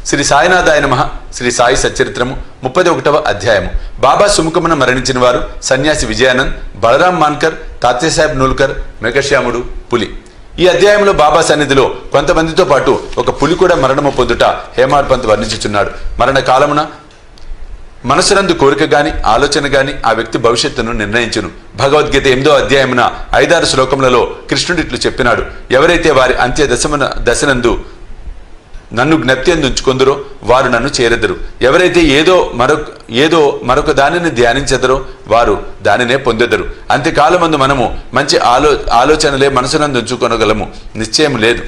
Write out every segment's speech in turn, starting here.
శ్రీ సాయినాథాయ నమః. శ్రీ సాయి సచ్చరిత్రము 31వ అధ్యాయము. బాబా సుముఖమున మరణించిన వారు సన్యాసి విజయానంద్, బలరాం మాన్కర్, తాత్యాసాహెబ్ నూల్కర్, మెఘశ్యాముడు, పులి. ఈ అధ్యాయంలో బాబా సన్నిధిలో కొంతమందితో పాటు ఒక పులి కూడా మరణము పొందుట హేమాడ్ పంత్ వర్ణించుచున్నాడు. మరణ కాలమున మనసునందు కోరిక గాని ఆలోచన గాని ఆ వ్యక్తి భవిష్యత్తును నిర్ణయించును. భగవద్గీత 8వ అధ్యాయమున 5-6 శ్లోకములలో కృష్ణుడు ఇట్లు చెప్పినాడు: ఎవరైతే వారి అంత్య దశనందు నన్ను జ్ఞప్తి ఉంచుకొందురో వారు నన్ను చేరెదరు. ఎవరైతే ఏదో మరొక దానిని ధ్యానించెదరో వారు దానినే పొందెదరు. అంత్యకాలమందు మనము మంచి ఆలోచనలే మనసునందు ఉంచుకొనగలము, నిశ్చయం లేదు.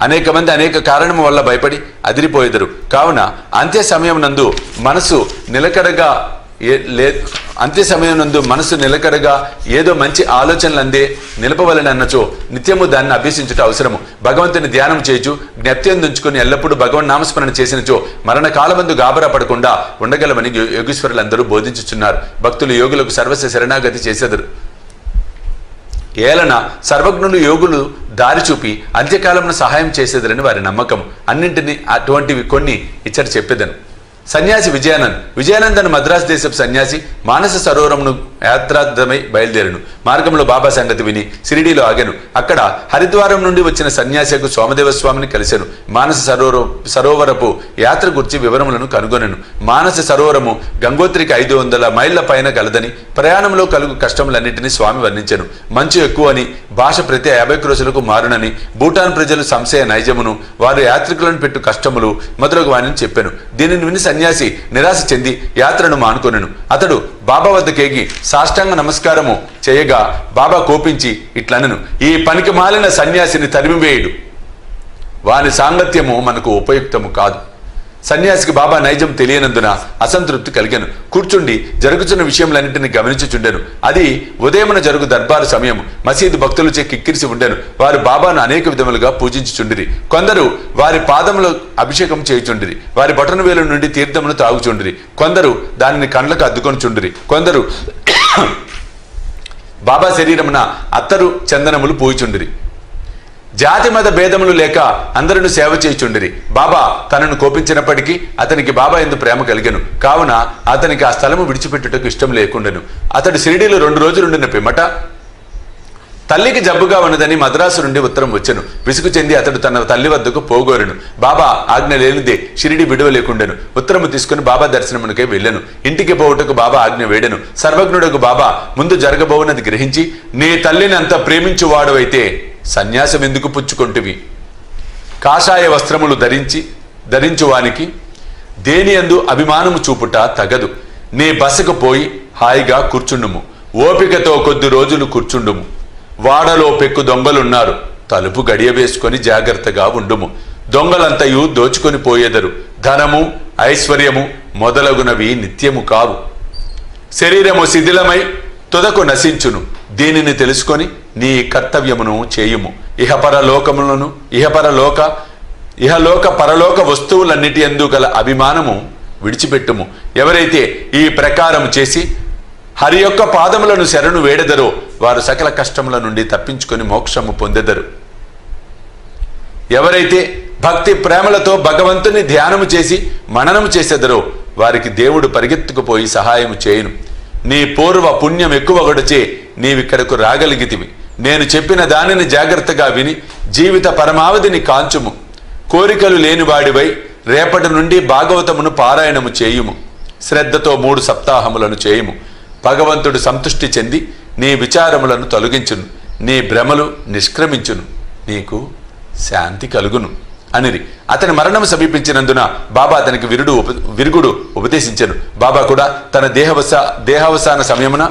అనేక మంది అనేక కారణము వల్ల భయపడి అదిరిపోయేదరు. కావున అంత్య సమయం నందు మనసు నిలకడగా ఏదో మంచి ఆలోచనలు అందే నిలపవలని అన్నచో నిత్యము దాన్ని అభ్యసించుట అవసరము. భగవంతుని ధ్యానం చేయొచ్చు, జ్ఞప్తి అందించుకుని ఎల్లప్పుడూ భగవన్ నామస్మరణ చేసినచో మరణ కాలమందు గాబరా పడకుండా ఉండగలమని యోగీశ్వరులందరూ బోధించుచున్నారు. భక్తులు యోగులకు సర్వస్వ శరణాగతి చేసేదరు. ఏలన సర్వజ్ఞులు యోగులు దారి చూపి అంత్యకాలమును సహాయం చేసేదరని వారి నమ్మకం. అన్నింటినీ అటువంటివి కొన్ని ఇచ్చట చెప్పేదను. సన్యాసి విజయానంద్ అని మద్రాసు దేశపు సన్యాసి మానస సరోవరమును యాత్రార్థమై బయలుదేరను. మార్గంలో బాబా సంగతి విని షిరిడీలో ఆగెను. అక్కడ హరిద్వారం నుండి వచ్చిన సన్యాసికు సోమదేవ స్వామిని కలిసెను. మానస సరోవరపు యాత్ర గురించి వివరములను కనుగొనెను. మానస సరోవరము గంగోత్రికి 500 మైళ్ళ పైన గలదని, ప్రయాణంలో కలుగు కష్టములన్నింటినీ స్వామి వర్ణించెను. మంచు ఎక్కువని, భాష ప్రతి 50 రోజులకు మారునని, భూటాన్ ప్రజలు సంశయ నైజమును, వారు యాత్రికులను పెట్టు కష్టములు మొదలగు వాణిని చెప్పెను. దీనిని విని సన్యాసి నిరాశ చెంది యాత్రను మానుకొనెను. అతడు బాబా వద్దకేగి సాష్టాంగ నమస్కారము చేయగా బాబా కోపించి ఇట్లనెను: ఈ పనికి మాలిన సన్యాసిని తరిమివేయుడు, వాని సాంగత్యము మనకు ఉపయుక్తము కాదు. సన్యాసికి బాబా నైజం తెలియనందున అసంతృప్తి కలిగెను. కూర్చుండి జరుగుతున్న విషయములన్నింటినీ గమనించుచుండెను. అది ఉదయమున జరుగు దర్బారు సమయం. మసీదు భక్తులచే కిక్కిరిసి ఉండెను. వారు బాబాను అనేక విధములుగా పూజించుచుండిరి. కొందరు వారి పాదములు అభిషేకం చేయుచుండిరి. వారి బొటన వేలు నుండి తీర్థమును తాగుచుండిరి. కొందరు దానిని కండ్లకు అద్దుకొని చుండిరి. కొందరు బాబా శరీరమున అత్తరు చందనములు పూయిచుండిరి. జాతి మత భేదములు లేక అందరిని సేవ చేయుచుండిరి. బాబా తనను కోపించినప్పటికీ అతనికి బాబా యందు ప్రేమ కలిగెను. కావున అతనికి ఆ స్థలము విడిచిపెట్టుటకు ఇష్టం లేకుండెను. అతడు షిరిడీలో 2 రోజులుండిన పిమ్మట తల్లికి జబ్బుగా ఉన్నదని మద్రాసు నుండి ఉత్తరం వచ్చెను. విసుగు చెంది అతడు తన తల్లి వద్దకు పోగోరెను. బాబా ఆజ్ఞ లేనిదే షిరిడి విడువలేకుండెను. ఉత్తరము తీసుకుని బాబా దర్శనమునకే వెళ్ళెను. ఇంటికి పోవుటకు బాబా ఆజ్ఞ వేడెను. సర్వజ్ఞుడకు బాబా ముందు జరగబోవునది గ్రహించి, నీ తల్లిని అంత ప్రేమించువాడవైతే సన్యాసం ఎందుకు పుచ్చుకొంటివి? కాషాయ వస్త్రములు ధరించువానికి దేని యందు అభిమానము చూపుట తగదు. నీ బసకు పోయి హాయిగా కూర్చుండుము. ఓపికతో కొద్ది రోజులు కూర్చుండుము. వాడలో పెక్కు దొంగలున్నారు, తలుపు గడియ వేసుకొని జాగ్రత్తగా ఉండుము. దొంగలంతయు దోచుకొని పోయేదరు. ధనము ఐశ్వర్యము మొదలగునవి నిత్యము కావు. శరీరము శిథిలమై తుదకు నశించును. దీనిని తెలుసుకొని నీ కర్తవ్యమును చేయుము. ఇహలోక పరలోక వస్తువులన్నిటి యందు గల అభిమానము విడిచిపెట్టుము. ఎవరైతే ఈ ప్రకారము చేసి హరి యొక్క పాదములను శరణు వేడెదరో వారు సకల కష్టముల నుండి తప్పించుకొని మోక్షము పొందెదరు. ఎవరైతే భక్తి ప్రేమలతో భగవంతుని ధ్యానము చేసి మననము చేసెదరో వారికి దేవుడు పరిగెత్తుకుపోయి సహాయము చేయును. నీ పూర్వ పుణ్యం ఎక్కువగొడచే నీవిక్కడకు రాగలిగితివి. నేను చెప్పిన దానిని జాగ్రత్తగా విని జీవిత పరమావధిని కాంచుము. కోరికలు లేనివాడివై రేపటి నుండి భాగవతమును పారాయణము చేయుము. శ్రద్ధతో 3 సప్తాహములను చేయుము. భగవంతుడు సంతుష్టి చెంది నీ విచారములను తొలగించును. నీ భ్రమలు నిష్క్రమించును. నీకు శాంతి కలుగును అనిరి. అతని మరణం సమీపించినందున బాబా అతనికి విరుగుడు ఉపదేశించెను. బాబా కూడా తన దేహావసాన సమయమున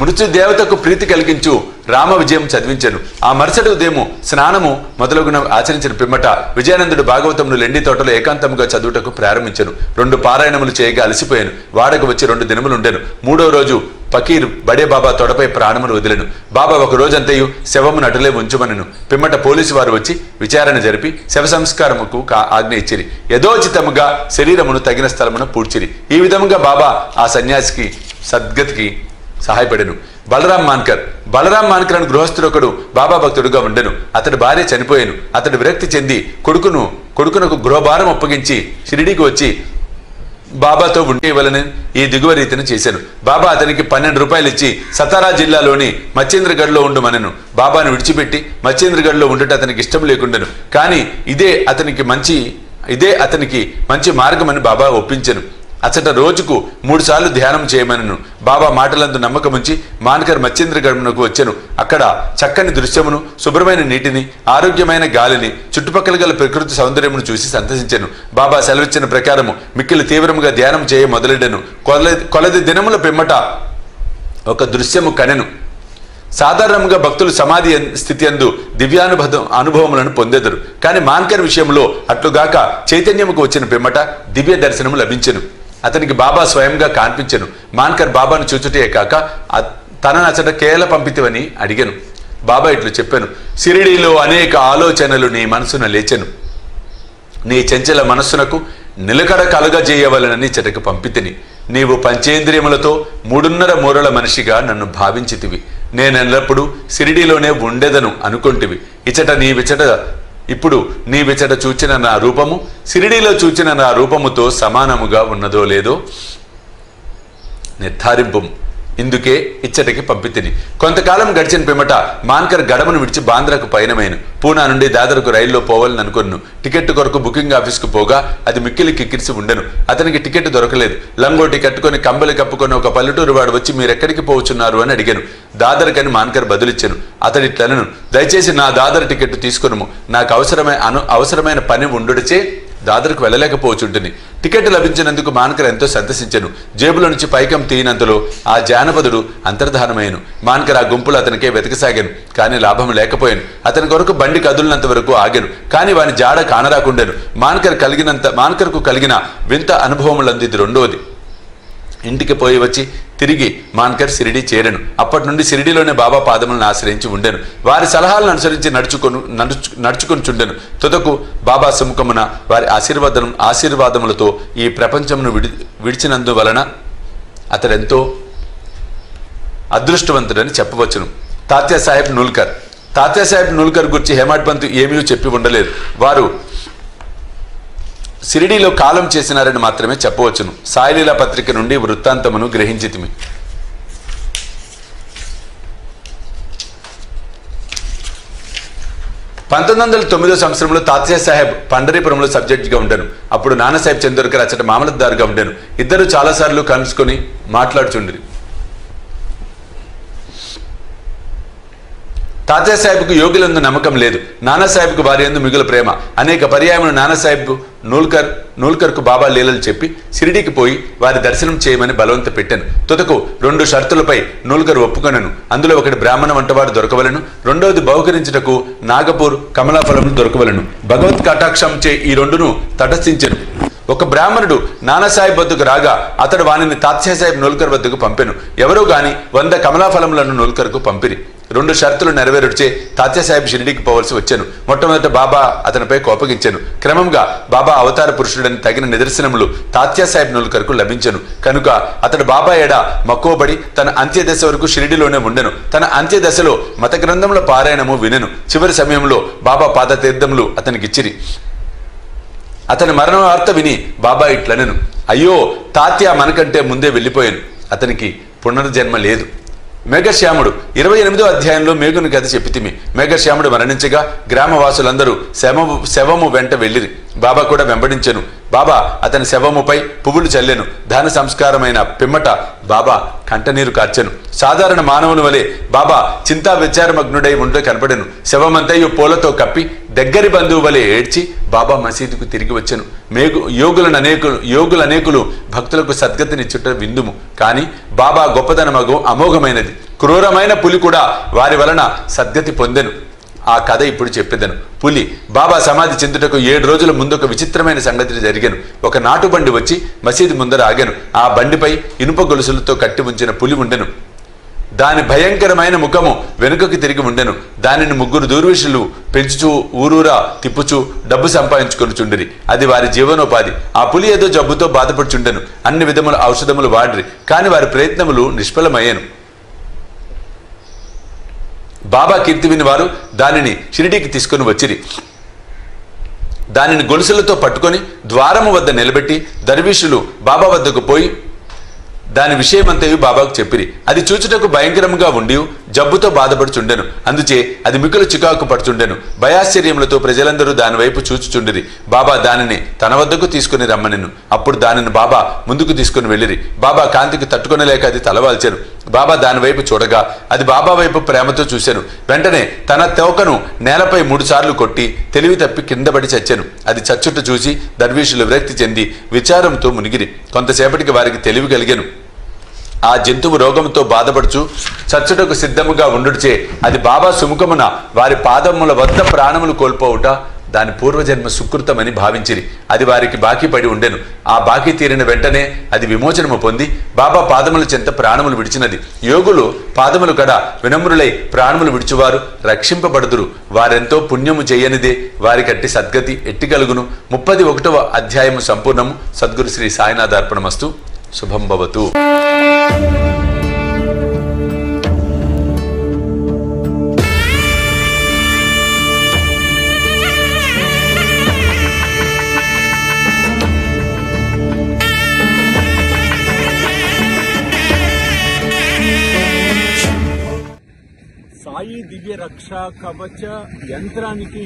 మృత్యు దేవతకు ప్రీతి కలిగించు రామ విజయం చదివించెను. ఆ మరుసటి ఉదయము స్నానము మొదలగున ఆచరించిన పిమ్మట విజయానందుడు భాగవతమును లెండి తోటలో ఏకాంతముగా చదువుటకు ప్రారంభించెను. 2 పారాయణములు చేయగా అలసిపోయాను. వాడకు వచ్చి 2 దినములుండెను. 3వ రోజు ఫకీర్ బడే బాబా తొడపై ప్రాణములు వదిలెను. బాబా ఒక రోజంతయు శవమును అటులే ఉంచుమనెను. పిమ్మట పోలీసు వారు వచ్చి విచారణ జరిపి శవ సంస్కారముకు ఆజ్ఞ ఇచ్చిరి. యథోచితముగా శరీరమును తగిన స్థలమున పూడ్చిరి. ఈ విధముగా బాబా ఆ సన్యాసికి సద్గతికి సహాయపడెను. బలరాం మాన్కర్ అని గృహస్థుడొకడు బాబా భక్తుడుగా ఉండెను. అతడి భార్య చనిపోయాను. అతడు విరక్తి చెంది కొడుకునకు గృహభారం అప్పగించి షిరిడీకి వచ్చి బాబాతో ఉండేవలని ఈ దిగువ రీతిని చేశాను. బాబా అతనికి 12 రూపాయలు ఇచ్చి సతారా జిల్లాలోని మచ్చేంద్రగఢ్లో ఉండమనెను. బాబాను విడిచిపెట్టి మచ్చేంద్రగఢ్లో ఉండట అతనికి ఇష్టం లేకుండాను. కానీ ఇదే అతనికి మంచి మార్గమని బాబా ఒప్పించెను. అచట రోజుకు 3 సార్లు ధ్యానం చేయమనను. బాబా మాటలందు నమ్మకముంచి మాన్కర్ మచ్చేంద్రగఢ్నకు వచ్చెను. అక్కడ చక్కని దృశ్యమును, శుభ్రమైన నీటిని, ఆరోగ్యమైన గాలిని, చుట్టుపక్కల గల ప్రకృతి సౌందర్యమును చూసి సంతసించెను. బాబా సెలవిచ్చిన ప్రకారము మిక్కిలి తీవ్రముగా ధ్యానం చేయ మొదలెడెను. కొలది దినముల పిమ్మట ఒక దృశ్యము కనెను. సాధారణంగా భక్తులు సమాధి స్థితి అందు అనుభవములను పొందెదరు. కానీ మాన్కర్ విషయంలో అట్లుగాక చైతన్యముకు వచ్చిన పిమ్మట దివ్య దర్శనము లభించెను. అతనికి బాబా స్వయంగా కనిపించెను. మాన్కర్ బాబాను చూచుటే కాక తనను అచట కేల పంపితివని అడిగాను. బాబా ఇట్లు చెప్పాను, షిరిడీలో అనేక ఆలోచనలు నీ మనసున లేచెను. నీ చంచల మనస్సునకు నిలకడ కలుగజేయవలనని చెటకు పంపితిని. నీవు పంచేంద్రియములతో 3.5 మూరల మనిషిగా నన్ను భావించితివి. నేనెల్లప్పుడూ షిరిడీలోనే ఉండేదను అనుకొంటివి. ఇప్పుడు నీవిచట చూచిన నా రూపము షిరిడీలో చూచిన నా రూపముతో సమానముగా ఉన్నదో లేదో నిర్ధారింపు. ఇందుకే ఇచ్చటికి పంపితిని. కొంతకాలం గడిచిన పిమ్మట మాన్కర్ గడమను విడిచి బాంద్రాకు పయనమైన. పూనా నుండి దాదరకు రైల్లో పోవాలని అనుకున్నాను. టికెట్ కొరకు బుకింగ్ ఆఫీస్కు పోగా అది మిక్కిలి కిక్కిరిసి ఉండెను. అతనికి టికెట్ దొరకలేదు. లంగోటి కట్టుకొని కంబలి కప్పుకొని ఒక పల్లెటూరు వాడు వచ్చి మీరెక్కడికి పోవచ్చున్నారు అని అడిగాను. దాదర్కని మాన్కర్ బదులిచ్చాను. అతడిట్లనను, దయచేసి నా దాదర్ టికెట్ తీసుకును. నాకు అవసరమైన పని ఉండుడిచే దాదర్కు వెళ్ళలేకపోవచ్చుంటుంది. టికెట్ లభించినందుకు మాన్కర్ ఎంతో సంతసించెను. జేబులో నుంచి పైకం తీయనంతలో ఆ జానపదుడు అంతర్ధానమయ్యను. మాన్కర్ ఆ గుంపులు అతనికే వెతకసాగాను. కానీ లాభం లేకపోయాను. అతని కొరకు బండి కదులినంత వరకు ఆగాను. కానీ వాని జాడ కానరాకుండాను. మాన్కర్కు కలిగిన వింత అనుభవములందు ఇది రెండోది. ఇంటికి పోయి వచ్చి తిరిగి మాన్కర్ షిరిడీ చేరెను. అప్పటి నుండి షిరిడీలోనే బాబా పాదములను ఆశ్రయించి ఉండెను. వారి సలహాలను అనుసరించి నడుచుకొని చుండెను. తుదకు బాబా సుముఖమున వారి ఆశీర్వాదములతో ఈ ప్రపంచమును విడిచినందువలన అతడెంతో అదృష్టవంతుడని చెప్పవచ్చును. తాత్యాసాహెబ్ నూల్కర్ గురించి హేమాడ్ పంత్ ఏమీ చెప్పి ఉండలేదు. వారు షిరిడీలో కాలం చేసినారని మాత్రమే చెప్పవచ్చును. సాయిలీలా పత్రిక నుండి వృత్తాంతమును గ్రహించితిమి. 1909 సంవత్సరంలో తాత్యాసాహెబ్ పండరీపురంలో సబ్జెక్ట్గా ఉండను. అప్పుడు నానాసాహెబ్ చందోర్కర్ అచ్చట మామలద్దారుగా ఉండను. ఇద్దరు చాలాసార్లు కలుసుకొని మాట్లాడుచుండ్రి. తాత్యాసాహెబ్కు యోగులందు నమ్మకం లేదు. నానాసాహెబ్కు వారి యందు మిగుల ప్రేమ. అనేక పర్యాయములు నానాసాహెబ్ నూల్కర్కు బాబా లీలలు చెప్పి షిరిడీకి పోయి వారి దర్శనం చేయమని బలవంత పెట్టాను. తుదకు 2 షరతులపై నూల్కర్ ఒప్పుకొనను. అందులో ఒకటి బ్రాహ్మణ వంటవాడు దొరకవలను, రెండవది బహుకరించుటకు నాగపూర్ కమలాఫలము దొరకవలను. భగవత్ కటాక్షంచే ఈ 2ను తటస్థించెను. ఒక బ్రాహ్మణుడు నానాసాహెబ్ వద్దకు రాగా అతడు వానిని తాత్యాసాహెబ్ నూల్కర్ వద్దకు పంపెను. ఎవరో గాని 100 కమలాఫలములను నూల్కర్కు పంపిరి. 2 షరతులు నెరవేరుచే తాత్యాసాహెబ్ షిరిడీకి పోవలసి వచ్చాను. మొట్టమొదట బాబా అతనిపై కోపగించాను. క్రమంగా బాబా అవతార పురుషుడని తగిన నిదర్శనములు తాత్యాసాహెబ్ నూల్కర్కు లభించను. కనుక అతడు బాబా ఎడ మక్కువబడి తన అంత్యదశ వరకు షిరిడీలోనే ఉండెను. తన అంత్యదశలో మత గ్రంథముల పారాయణము వినెను. చివరి సమయంలో బాబా పాదతీర్థములు అతనికిచ్చిరి. అతని మరణ వార్త విని బాబా ఇట్లనెను, అయ్యో తాత్య మనకంటే ముందే వెళ్ళిపోయాను. అతనికి పునర్జన్మ లేదు. మేఘశ్యాముడు 28వ అధ్యాయంలో మేఘుని కథ చెప్పితిమి. మేఘశ్యాముడు మరణించగా గ్రామవాసులందరూ శవము వెంట వెళ్ళిరి. బాబా కూడా వెంబడించెను. బాబా అతని శవముపై పువ్వులు చల్లెను. దాన సంస్కారమైన పిమ్మట బాబా కంటనీరు కార్చెను. సాధారణ మానవుని వలె బాబా చింతా విచారమగ్నుడై ఉంటూ కనపడెను. శవమంతయు పూలతో కప్పి దగ్గరి బంధువు వలె ఏడ్చి బాబా మసీదుకు తిరిగి వచ్చెను. యోగులనేకులు భక్తులకు సద్గతినిచ్చుట విందుము. కానీ బాబా గొప్పదనమగు అమోఘమైనది. క్రూరమైన పులి కూడా వారి వలన సద్గతి పొందెను. ఆ కథ ఇప్పుడు చెప్పేదను. పులి బాబా సమాధి చెందుటకు 7 రోజుల ముందు ఒక విచిత్రమైన సంగతి జరిగాను. ఒక నాటుబండి వచ్చి మసీదు ముందర ఆగాను. ఆ బండిపై ఇనుప గొలుసులతో కట్టి ఉంచిన పులి ఉండెను. దాని భయంకరమైన ముఖము వెనుకకి తిరిగి ఉండెను. దానిని 3 దూర్విషులు పెంచుచూ ఊరూరా తిప్పుచూ డబ్బు సంపాదించుకొని చుండిరి. అది వారి జీవనోపాధి. ఆ పులి ఏదో జబ్బుతో బాధపడుచుండెను. అన్ని విధముల ఔషధములు వాడిరి. కాని వారి ప్రయత్నములు నిష్ఫలమయ్యాను. బాబా కీర్తి విని వారు దానిని షిరిడీకి తీసుకుని వచ్చిరి. దానిని గొలుసులతో పట్టుకొని ద్వారము వద్ద నిలబెట్టి దర్వీషులు బాబా వద్దకు పోయి దాని విషయమంతయు బాబాకు చెప్పిరి. అది చూచుటకు భయంకరంగా ఉండి జబ్బుతో బాధపడుచుండెను. అందుచే అది మిక్కులు చికాకు పడుచుండెను. భయాశ్చర్యములతో ప్రజలందరూ దాని వైపు చూచుచుండిరి. బాబా దానిని తన వద్దకు తీసుకుని రమ్మనెను. అప్పుడు దానిని బాబా ముందుకు తీసుకుని వెళ్ళిరి. బాబా కాంతికి తట్టుకొనలేక అది తలవాల్చెను. బాబా దాని వైపు చూడగా అది బాబా వైపు ప్రేమతో చూశాను. వెంటనే తన తోకను నేలపై 3 సార్లు కొట్టి తెలివి తప్పి కిందపడి చచ్చెను. అది చచ్చుట చూసి దర్వీషులు విరక్తి చెంది విచారంతో మునిగిరి. కొంతసేపటికి వారికి తెలివి కలిగెను. ఆ జంతువు రోగంతో బాధపడుచు చచ్చుటకు సిద్ధముగా ఉండుచే అది బాబా సుముఖమున వారి పాదముల వద్ద ప్రాణములు కోల్పోవుట దాని పూర్వజన్మ సుకృతమని భావించిరి. అది వారికి బాకీ పడి ఉండెను. ఆ బాకీ తీరిన వెంటనే అది విమోచనము పొంది బాబా పాదముల చెంత ప్రాణములు విడిచినది. యోగులు పాదములు కడ వినమ్రులై ప్రాణములు విడిచువారు రక్షింపబడుదురు. వారెంతో పుణ్యము చేయనిదే వారికట్టి సద్గతి ఎట్టి కలుగును. 31వ అధ్యాయము సంపూర్ణము. సద్గురు శ్రీ సాయినాథార్పణమస్తు. శుభం భవతు. సాయి దివ్య రక్ష కవచ యంత్రానికి